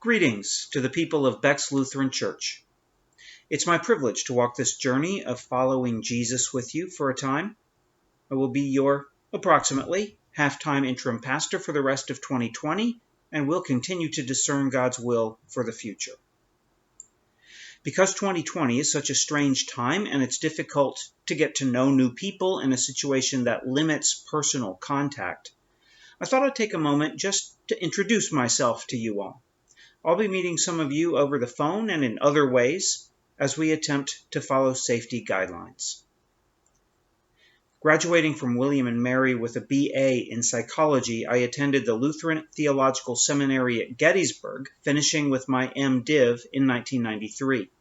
Greetings to the people of Beck's Lutheran Church. It's my privilege to walk this journey of following Jesus with you for a time. I will be your, approximately, half-time interim pastor for the rest of 2020 and will continue to discern God's will for the future. Because 2020 is such a strange time and it's difficult to get to know new people in a situation that limits personal contact, I thought I'd take a moment just to introduce myself to you all. I'll be meeting some of you over the phone and in other ways as we attempt to follow safety guidelines. Graduating from William and Mary with a BA in psychology, I attended the Lutheran Theological Seminary at Gettysburg, finishing with my MDiv in 1993.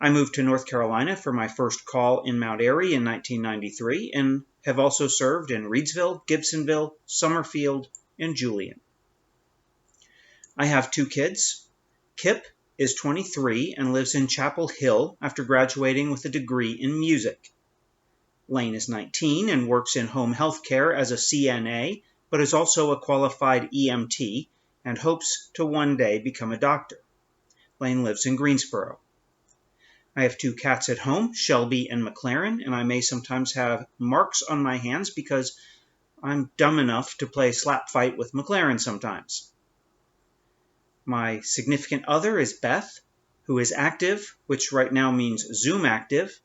I moved to North Carolina for my first call in Mount Airy in 1993 and have also served in Reidsville, Gibsonville, Summerfield, and Julian. I have 2 kids. Kip is 23 and lives in Chapel Hill after graduating with a degree in music. Lane is 19 and works in home health care as a CNA, but is also a qualified EMT and hopes to one day become a doctor. Lane lives in Greensboro. I have 2 cats at home, Shelby and McLaren, and I may sometimes have marks on my hands because I'm dumb enough to play slap fight with McLaren sometimes. My significant other is Beth, who is active, which right now means Zoom active,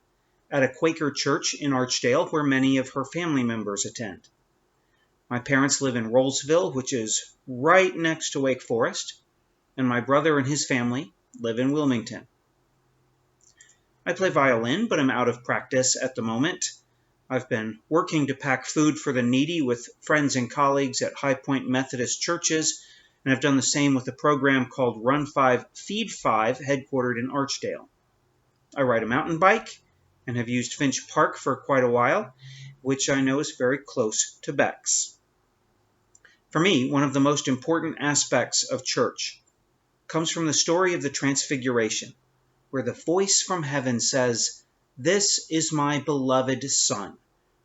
at a Quaker church in Archdale where many of her family members attend. My parents live in Rollsville, which is right next to Wake Forest, and my brother and his family live in Wilmington. I play violin, but I'm out of practice at the moment. I've been working to pack food for the needy with friends and colleagues at High Point Methodist churches, and I've done the same with a program called Run 5, Feed 5, headquartered in Archdale. I ride a mountain bike and have used Finch Park for quite a while, which I know is very close to Beck's. For me, one of the most important aspects of church comes from the story of the Transfiguration, where the voice from heaven says, "This is my beloved Son,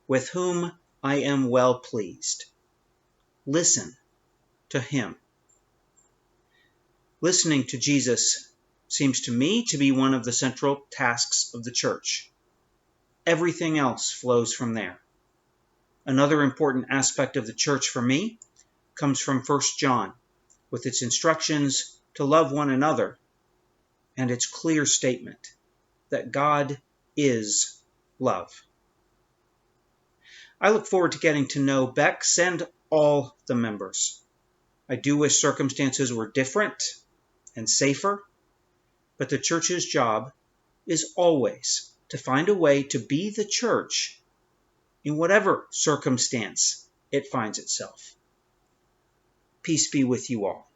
with whom I am well pleased." Listen to him. Listening to Jesus seems to me to be one of the central tasks of the church. Everything else flows from there. Another important aspect of the church for me comes from 1 John, with its instructions to love one another and its clear statement that God is love. I look forward to getting to know Beck's and all the members. I do wish circumstances were different and safer, but the church's job is always to find a way to be the church in whatever circumstance it finds itself. Peace be with you all.